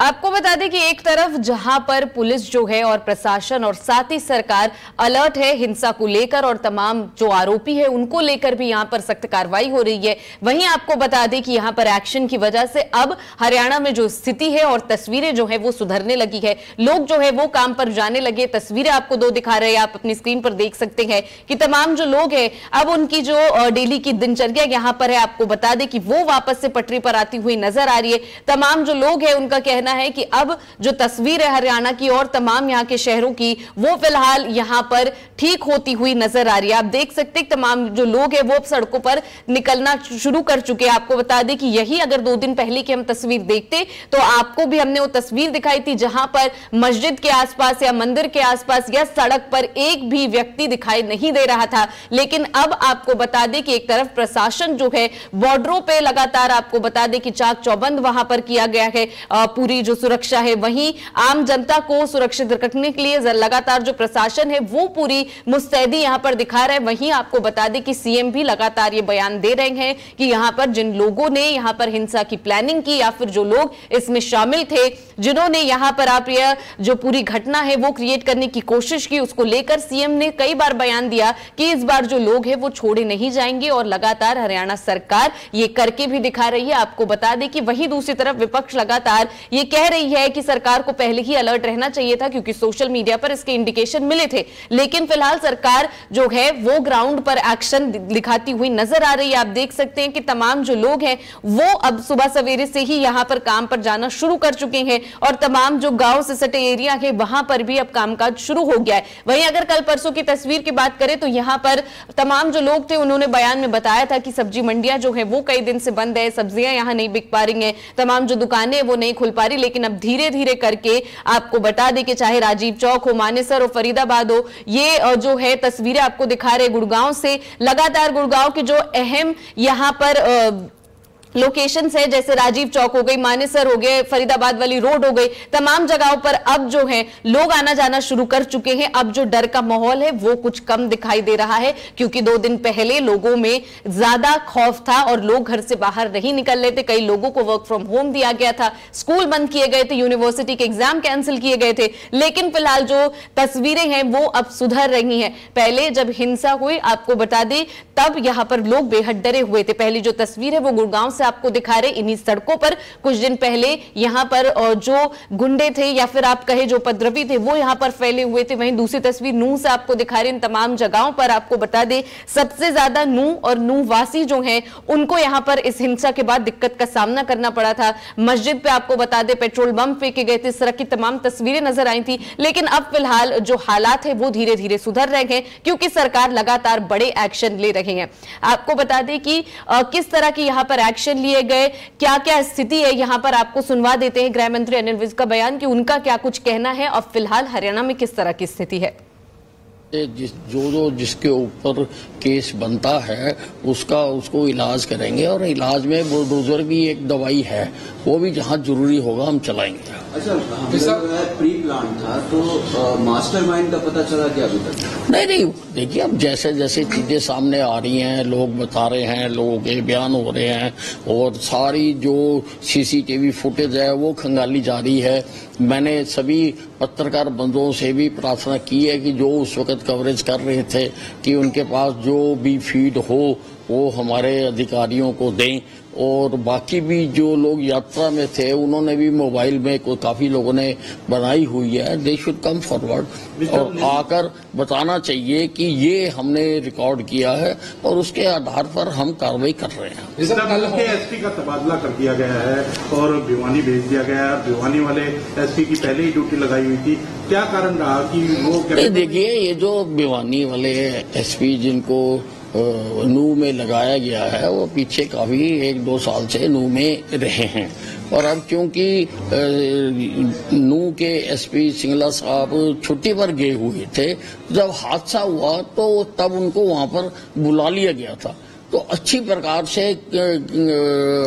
आपको बता दें कि एक तरफ जहां पर पुलिस जो है और प्रशासन और साथ ही सरकार अलर्ट है हिंसा को लेकर और तमाम जो आरोपी है उनको लेकर भी यहां पर सख्त कार्रवाई हो रही है, वहीं आपको बता दें कि यहां पर एक्शन की वजह से अब हरियाणा में जो स्थिति है और तस्वीरें जो है वो सुधरने लगी है, लोग जो है वो काम पर जाने लगे। तस्वीरें आपको 2 दिखा रहे हैं, आप अपनी स्क्रीन पर देख सकते हैं कि तमाम जो लोग हैं अब उनकी जो डेली की दिनचर्या यहां पर है, आपको बता दें कि वो वापस से पटरी पर आती हुई नजर आ रही है। तमाम जो लोग हैं उनका कहना है कि अब जो तस्वीर है हरियाणा की और तमाम यहां के शहरों की वो फिलहाल यहां पर ठीक होती हुई नजर आ रही है। आप देख सकते हैं तमाम जो लोग हैं वो अब सड़कों पर निकलना शुरू कर चुके हैं। आपको बता दें कि यही अगर 2 दिन पहले की हम तस्वीर देखते तो आपको भी हमने वो तस्वीर दिखाई थी जहां पर मस्जिद के आसपास या मंदिर के आसपास या सड़क पर एक भी व्यक्ति दिखाई नहीं दे रहा था, लेकिन अब आपको बता दें कि एक तरफ प्रशासन जो है बॉर्डरों पे लगातार आपको बता दें कि चाक चौबंद वहां पर किया गया है, पूरी जो सुरक्षा है, वहीं आम जनता को सुरक्षित रखने के लिए लगातार जो प्रशासन है वो पूरी मुस्तैदी यहां पर दिखा रहा है। वहीं आपको बता दें कि सीएम भी लगातार ये बयान दे रहे हैं कि यहां पर जिन लोगों ने यहां पर हिंसा की प्लानिंग की या फिर जो लोग इसमें शामिल थे, जिन्होंने यहां पर आप यह जो पूरी घटना है वो क्रिएट करने की कोशिश की, उसको लेकर सीएम ने कई बार बयान दिया कि इस बार जो लोग हैं वो छोड़े नहीं जाएंगे और लगातार हरियाणा सरकार ये करके भी दिखा रही है। आपको बता दें कि वहीं दूसरी तरफ विपक्ष लगातार ये कह रही है कि सरकार को पहले ही अलर्ट रहना चाहिए था क्योंकि सोशल मीडिया पर इसके इंडिकेशन मिले थे, लेकिन फिलहाल सरकार जो है वो ग्राउंड पर एक्शन दिखाती हुई नजर आ रही है। आप देख सकते हैं कि तमाम जो लोग हैं वो अब सुबह सवेरे से ही यहां पर काम पर जाना शुरू कर चुके हैं और तमाम जो गांव से सटे एरिया है वहां पर भी अब कामकाज शुरू हो गया है। वहीं अगर कल परसों की तस्वीर की बात करें तो यहां पर तमाम जो लोग थे उन्होंने बयान में बताया था कि सब्जी मंडियां जो है वो कई दिन से बंद है, सब्जियां यहां नहीं बिक पा रही हैं, तमाम जो दुकानें वो नहीं खुल पा रही, लेकिन अब धीरे धीरे करके आपको बता दें कि चाहे राजीव चौक हो, मानेसर हो, फरीदाबाद हो, ये जो है तस्वीरें आपको दिखा रहे गुड़गांव से, लगातार गुड़गांव के जो अहम यहां पर लोकेशंस है जैसे राजीव चौक हो गई, मानेसर हो गए, फरीदाबाद वाली रोड हो गई, तमाम जगहों पर अब जो है लोग आना जाना शुरू कर चुके हैं। अब जो डर का माहौल है वो कुछ कम दिखाई दे रहा है क्योंकि 2 दिन पहले लोगों में ज्यादा खौफ था और लोग घर से बाहर नहीं निकल रहे थे। कई लोगों को वर्क फ्रॉम होम दिया गया था, स्कूल बंद किए गए थे, यूनिवर्सिटी के एग्जाम कैंसिल किए गए थे, लेकिन फिलहाल जो तस्वीरें हैं वो अब सुधर रही हैं। पहले जब हिंसा हुई आपको बता दें तब यहां पर लोग बेहद डरे हुए थे। पहली जो तस्वीर है वो गुड़गांव से से आपको दिखा रहे इन्हीं सड़कों पर कुछ दिन पहले यहां पर जो गुंडे थे या फिर आप कहे जो उपद्रवी थे वो यहां पर फैले हुए थे। वहीं दूसरी तस्वीर नूह से आपको दिखा रहे इन तमाम जगहों पर। आपको बता दें सबसे ज्यादा नूह और नूह वासी जो हैं उनको यहां पर इस हिंसा के बाद दिक्कत का सामना करना पड़ा था। मस्जिद पे आपको बता दें पेट्रोल बम फेंके गए थे, इस तरह की तमाम तस्वीरें नजर आई थी। लेकिन अब फिलहाल जो हालात है वो धीरे धीरे सुधर रहे हैं क्योंकि सरकार लगातार बड़े एक्शन ले रहे हैं। आपको बता दें कि किस तरह की यहां पर एक्शन लिए गए, क्या क्या स्थिति है यहां पर आपको सुनवा देते हैं गृह मंत्री अनिल विज का बयान कि उनका क्या कुछ कहना है और फिलहाल हरियाणा में किस तरह की स्थिति है। जिसके ऊपर केस बनता है उसको इलाज करेंगे और इलाज में बुलडोजर भी एक दवाई है, वो भी जहाँ जरूरी होगा हम चलाएंगे। अच्छा प्री प्लान था तो मास्टरमाइंड का पता चला क्या अभी तक? नहीं, देखिए अब जैसे जैसे चीजें सामने आ रही हैं, लोग बता रहे हैं, लोगों के बयान हो रहे हैं और सारी जो सीसीटीवी फुटेज है वो खंगाली जा रही है। मैंने सभी पत्रकार बंधुओं से भी प्रार्थना की है कि जो उस वक्त कवरेज कर रहे थे कि उनके पास जो भी फीड हो वो हमारे अधिकारियों को दें और बाकी भी जो लोग यात्रा में थे उन्होंने भी मोबाइल में काफी लोगों ने बनाई हुई है। दे शुड कम फॉरवर्ड और आकर बताना चाहिए कि ये हमने रिकॉर्ड किया है और उसके आधार पर हम कार्रवाई कर रहे हैं। कल के एसपी का तबादला कर दिया गया है और भिवानी भेज दिया गया है। भिवानी वाले एसपी की पहले ही ड्यूटी लगाई हुई थी, क्या कारण रहा कि वो? देखिए ये जो भिवानी वाले एसपी जिनको नूह में लगाया गया है वो पीछे काफी 1-2 साल से नूह में रहे हैं और अब क्योंकि नूह के एसपी सिंगला साहब छुट्टी पर गए हुए थे, जब हादसा हुआ तो तब उनको वहां पर बुला लिया गया था तो अच्छी प्रकार से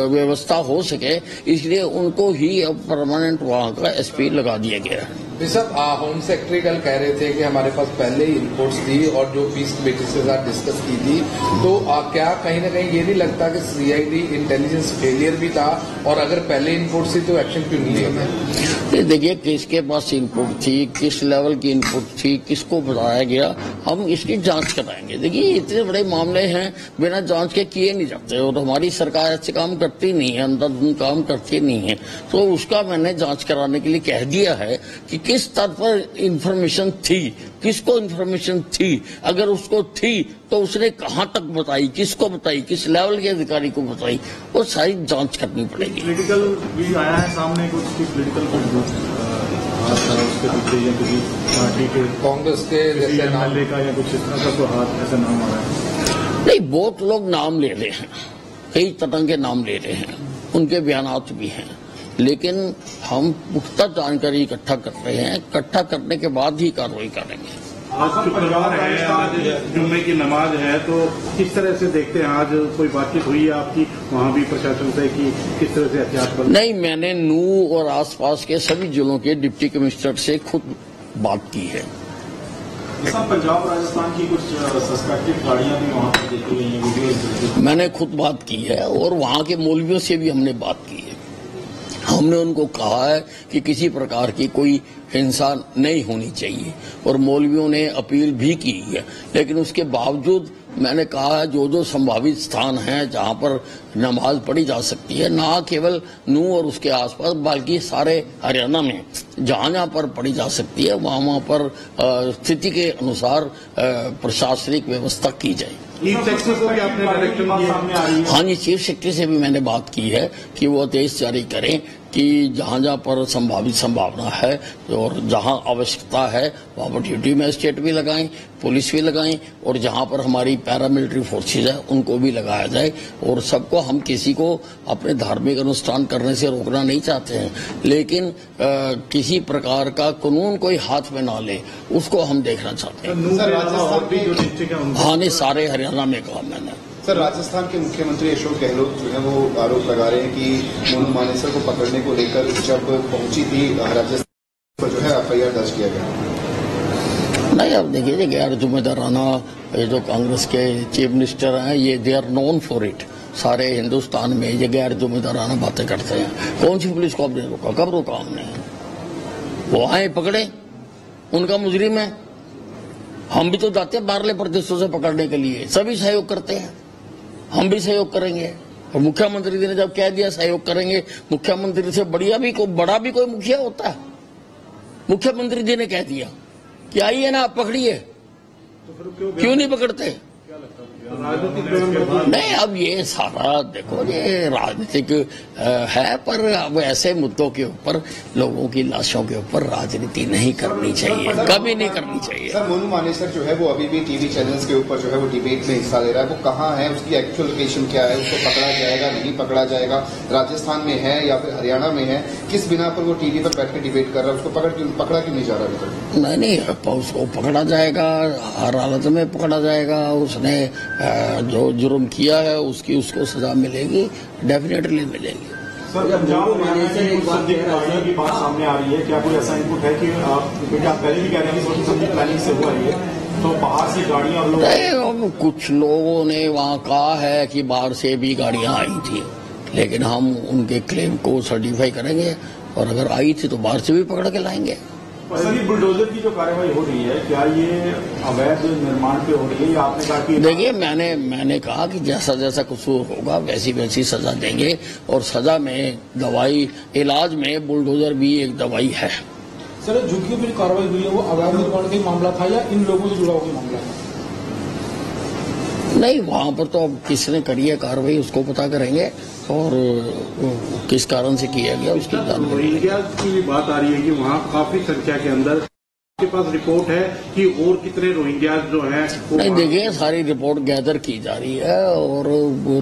व्यवस्था हो सके इसलिए उनको ही अब परमानेंट वहां का एसपी लगा दिया गया है। साहब होम सेक्रेटरी कल कह रहे थे कि हमारे पास पहले ही रिपोर्ट्स थी और जो पीस कमेटी के साथ डिस्कस की थी तो क्या कहीं ना कहीं ये नहीं लगता कि सीआईडी इंटेलिजेंस फेलियर भी था और अगर पहले इनपुट थी तो एक्शन क्यों नहीं लिया गया? देखिए किसके पास इनपुट थी, किस लेवल की इनपुट थी, किसको बताया गया, हम इसकी जांच कराएंगे। देखिए इतने बड़े मामले हैं बिना जांच के किए नहीं जाते और हमारी सरकार ऐसे काम करती नहीं है, अंधाधुंध काम करती नहीं है। तो उसका मैंने जांच कराने के लिए कह दिया है कि किस स्तर पर इंफॉर्मेशन थी, किसको इंफॉर्मेशन थी, अगर उसको थी तो उसने कहां तक बताई, किसको बताई, किस लेवल के अधिकारी को बताई, वो सारी जांच करनी पड़ेगी। पॉलिटिकल भी आया है सामने कुछ पॉलिटिकल उसके पीछे या किसी पार्टी के कांग्रेस के जैसे नाम का या कुछ इस तरह का तो हाथ ऐसा नाम आ रहा है? नहीं, बहुत लोग नाम ले रहे हैं, कई तरह के नाम ले रहे हैं, उनके बयानात भी हैं, लेकिन हम पुख्ता जानकारी इकट्ठा कर रहे हैं, इकट्ठा करने के बाद ही कार्रवाई करेंगे। आज शुक्रवार है, आज जुम्मे की नमाज है, तो किस तरह से देखते हैं? आज कोई बातचीत हुई है आपकी वहाँ भी प्रशासन से कि किस तरह से एहतियात बरतें? नहीं, मैंने नूह और आसपास के सभी जिलों के डिप्टी कमिश्नर से खुद बात की है। पंजाब राजस्थान की कुछ सस्पेक्टेड गाड़ियां भी वहाँ पर देखी गई हैं, वीडियो मैंने खुद बात की है और वहाँ के मौलवियों से भी हमने बात की है। हमने उनको कहा है कि किसी प्रकार की कोई हिंसा नहीं होनी चाहिए और मौलवियों ने अपील भी की है, लेकिन उसके बावजूद मैंने कहा है जो संभावित स्थान हैं जहां पर नमाज पढ़ी जा सकती है, ना केवल नूह और उसके आसपास बल्कि सारे हरियाणा में जहां जहां पर पढ़ी जा सकती है वहां पर स्थिति के अनुसार प्रशासनिक व्यवस्था की जाए। चीफ सेक्रेटरी को भी आपने डायरेक्शन दिया? हाँ जी, चीफ सेक्रेटरी से भी मैंने बात की है कि वो आदेश जारी करें कि जहां जहां पर संभावित संभावना है और जहां आवश्यकता है वहां पर ड्यूटी मजिस्ट्रेट भी लगाएं, पुलिस भी लगाएं और जहां पर हमारी पैरामिलिट्री फोर्सेज है उनको भी लगाया जाए। और सबको, हम किसी को अपने धार्मिक अनुष्ठान करने से रोकना नहीं चाहते हैं, लेकिन किसी प्रकार का कानून कोई हाथ में ना ले उसको हम देखना चाहते हैं। हाँ नहीं, सारे हरियाणा में कहा मैंने। सर, राजस्थान के मुख्यमंत्री अशोक गहलोत जो है वो आरोप लगा रहे हैं कि मोनू मानेसर को पकड़ने को लेकर जब पहुंची थी राजस्थान पर जो है एफआईआर दर्ज किया गया। नहीं, अब देखिए गैर जिम्मेदाराना ये जो कांग्रेस के चीफ मिनिस्टर हैं ये they are known for it. सारे हिंदुस्तान में ये गैर जिम्मेदाराना बातें करते हैं। कौन सी पुलिस को आपने रोका? कब रोका हमने? वो आए पकड़े, उनका मुजरिम है। हम भी तो जाते हैं बाहरले प्रदेशों से पकड़ने के लिए, सभी सहयोग करते हैं, हम भी सहयोग करेंगे। और मुख्यमंत्री जी ने जब कह दिया सहयोग करेंगे, मुख्यमंत्री से बड़ा भी कोई मुखिया होता है? मुख्यमंत्री जी ने कह दिया कि आइए ना, आप पकड़िए, क्यों नहीं पकड़ते? नहीं, अब ये सारा देखो, ये राजनीतिक है, पर अब ऐसे मुद्दों के ऊपर, लोगों की लाशों के ऊपर राजनीति नहीं करनी चाहिए, कभी नहीं करनी चाहिए। सर, मोनू मानेसर जो है वो अभी भी टीवी चैनल्स के ऊपर जो है वो डिबेट में हिस्सा ले रहा है, वो कहाँ है, उसकी एक्चुअल लोकेशन क्या है, उसको पकड़ा जाएगा नहीं पकड़ा जाएगा, राजस्थान में है या फिर हरियाणा में है, किस बिना पर वो टीवी पर बैठ के डिबेट कर रहा है, उसको पकड़ा क्यों नहीं जा रहा अभी तक? नहीं, उसको पकड़ा जाएगा, हर हालत में पकड़ा जाएगा। उसने जो जुर्म किया है उसको सजा मिलेगी, डेफिनेटली मिलेगी। सर, पंजाब की बात सामने आ रही है, क्या कोई ऐसा इनपुट है कि क्योंकि आप पहले भी कह रहे हैं कि सोची समझी प्लानिंग से हुआ ये, तो बाहर से गाड़ियां और लोग, कुछ लोगों ने वहाँ कहा है कि बाहर से भी गाड़ियां आई थी, लेकिन हम उनके क्लेम को सर्टिफाई करेंगे, और अगर आई थी तो बाहर से भी पकड़ के लाएंगे। सर, ये बुलडोजर की जो कार्रवाई हो रही है, क्या ये अवैध निर्माण पे हो रही है, या आपने कहा कि? देखिए, मैंने कहा कि जैसा जैसा कसूर होगा वैसी वैसी सजा देंगे, और सजा में दवाई, इलाज में बुलडोजर भी एक दवाई है। सर, झुग्गियों पर कार्रवाई हुई है, वो अवैध निर्माण का मामला था या इन लोगों से जुड़ा हुआ मामला है? नहीं, वहाँ पर तो अब किसने करी है कार्रवाई उसको पता करेंगे, और किस कारण से किया गया उसकी जानकारी। रोहिंग्या की बात आ रही है कि वहाँ काफी संख्या के अंदर, आपके पास रिपोर्ट है कि और कितने रोहिंग्या जो हैं? नहीं, देखिए, सारी रिपोर्ट गैदर की जा रही है, और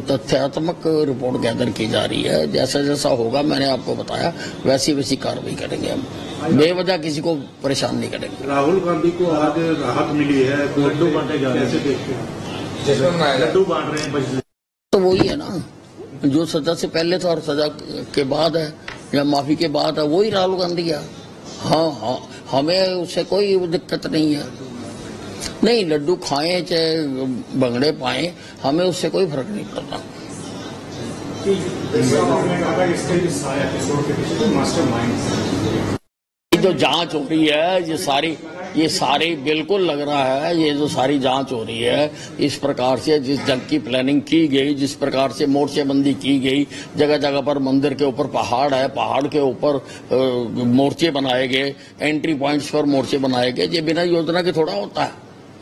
तथ्यात्मक रिपोर्ट गैदर की जा रही है। जैसा जैसा होगा, मैंने आपको बताया, वैसी वैसी कार्रवाई करेंगे हम, बेवजह किसी को परेशान नहीं करेंगे। राहुल गांधी को आज राहत मिली है, लड्डू बांटे जा रहे हैं, कैसे देखते हैं? लड्डू बांट रहे हैं, तो वही है ना, जो सजा से पहले था और सजा के बाद है या माफी के बाद है, वही राहुल गांधी है। हाँ, हमें उससे कोई दिक्कत नहीं है। नहीं, लड्डू खाएं चाहे भंगड़े पाएं, हमें उससे कोई फर्क नहीं पड़ता। जो जांच हो रही है, ये सारी बिल्कुल लग रहा है, ये जो सारी जांच हो रही है, इस प्रकार से जिस जंग की प्लानिंग की गई, जिस प्रकार से मोर्चेबंदी की गई, जगह जगह पर मंदिर के ऊपर पहाड़ है, पहाड़ के ऊपर मोर्चे बनाए गए, एंट्री पॉइंट्स पर मोर्चे बनाए गए, ये बिना योजना के थोड़ा होता है,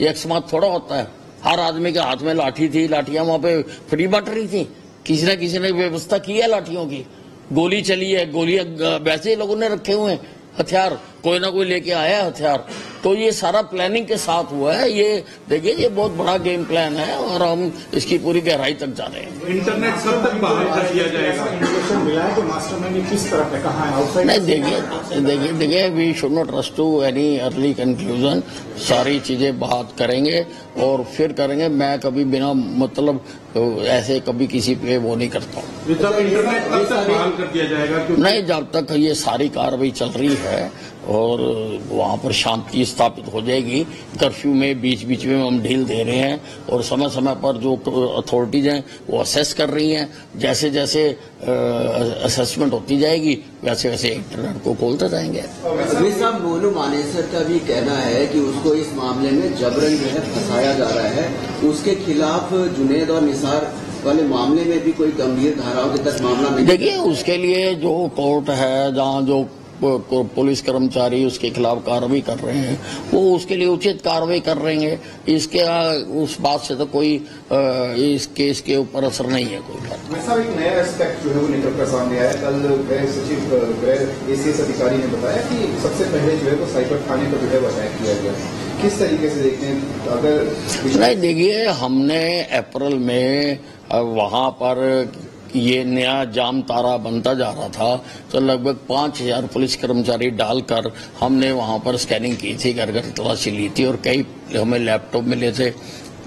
ये अकस्मात थोड़ा होता है। हर आदमी के हाथ में लाठी थी, लाठियां वहां पे फ्री बट रही थी, किसी ने व्यवस्था की है लाठियों की, गोली चली है, गोलियां वैसे ही लोगों ने रखे हुए हैं, हथियार कोई ना कोई लेके आया है हथियार, तो ये सारा प्लानिंग के साथ हुआ है। ये देखिए, ये बहुत बड़ा गेम प्लान है, और हम इसकी पूरी गहराई तक जा रहे हैं। इंटरनेट सब तक बाहर कर दिया जाएगा, इंफॉर्मेशन मिला है कि मास्टरमाइंड किस तरफ है, कहाँ है, आउटसाइड? नहीं, देखिए, we should not rush to any early conclusion. सारी चीजें बात करेंगे और फिर करेंगे। मैं कभी बिना मतलब ऐसे कभी किसी पे वो नहीं करता हूँ। इंटरनेट कब तक बहाल कर दिया जाएगा? नहीं, जब तक ये सारी कार्रवाई चल रही है और वहाँ पर शांति स्थापित हो जाएगी। कर्फ्यू में बीच बीच में हम ढील दे रहे हैं, और समय समय पर जो अथॉरिटीज हैं वो असेस कर रही हैं। जैसे जैसे असेसमेंट होती जाएगी वैसे वैसे इंटरनेट को खोलते जाएंगे। साहब, मोनू मानेसर का भी कहना है कि उसको इस मामले में जबरन जो है फंसाया जा रहा है, उसके खिलाफ जुनेद और निसार वाले मामले में भी कोई गंभीर धाराओं के तक मामला नहीं। देखिए, उसके लिए जो कोर्ट है, जहाँ जो पुलिस कर्मचारी उसके खिलाफ कार्रवाई कर रहे हैं, वो उसके लिए उचित कार्रवाई कर रहे हैं। इसके उस बात से तो कोई इस केस के ऊपर असर नहीं है कोई बात। साहब, एक नया एस्पेक्ट जो है वो निकल कर सामने आया। कल गृह सचिव, गृह एसीएस अधिकारी ने बताया कि सबसे पहले जो है वो साइबर थाने पर जो है वो अटैक किया गया। किस तरीके से देखते हैं? अगर नहीं, देखिए, हमने अप्रैल में वहाँ पर ये नया जाम तारा बनता जा रहा था, तो लगभग 5000 पुलिस कर्मचारी डालकर हमने वहां पर स्कैनिंग की थी, घर घर तलाशी ली थी, और कई हमें लैपटॉप मिले थे,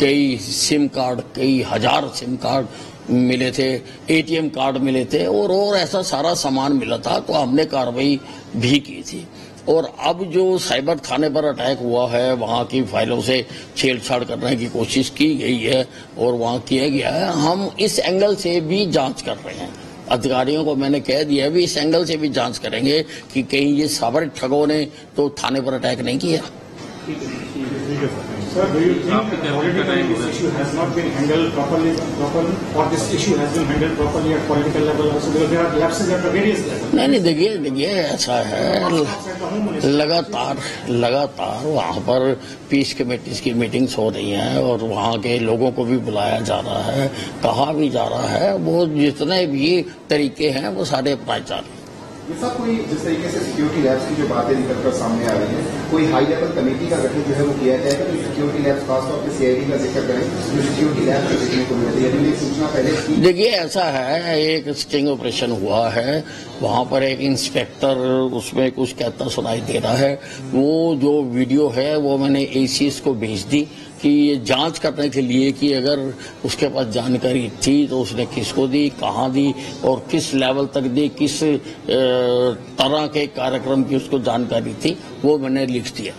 कई सिम कार्ड, कई हजार सिम कार्ड मिले थे, एटीएम कार्ड मिले थे, और ऐसा सारा सामान मिला था, तो हमने कार्रवाई भी की थी। और अब जो साइबर थाने पर अटैक हुआ है, वहाँ की फाइलों से छेड़छाड़ करने की कोशिश की गई है और वहाँ किया गया है। हम इस एंगल से भी जांच कर रहे हैं। अधिकारियों को मैंने कह दिया भी इस एंगल से भी जांच करेंगे कि कहीं ये साइबर ठगों ने तो थाने पर अटैक नहीं किया। Sir, do you think politically this issue has not been handled properly, or this issue has been handled properly at political level also, because there are lapses at various levels? नहीं देखिए ऐसा है, लगातार वहाँ पर पीस कमेटीज की मीटिंग्स हो रही हैं और वहाँ के लोगों को भी बुलाया जा रहा है, कहा भी जा रहा है, वो जितने भी तरीके हैं वो सारे अपनाए जा रहे हैं। ये सब कोई जिस तरीके से सिक्योरिटी लैब्स की जो बातें निकल कर सामने आ रही है, कोई हाई लेवल कमेटी का गठन जो है वो किया जाएगा जो सिक्योरिटी लैब्स खासतौर पर सीआईडी का जिक्र करें, जो सिक्योरिटी लैब्स का देखने को मिल रही है, यदि सूचना पहले। देखिए ऐसा है, एक स्टिंग ऑपरेशन हुआ है, वहाँ पर एक इंस्पेक्टर उसमें कुछ कहता सुनाई दे रहा है, वो जो वीडियो है वो मैंने एसीएस को भेज दी कि ये जांच करने के लिए कि अगर उसके पास जानकारी थी तो उसने किसको दी, कहाँ दी और किस लेवल तक दी, किस तरह के कार्यक्रम की उसको जानकारी थी, वो मैंने लिख दिया।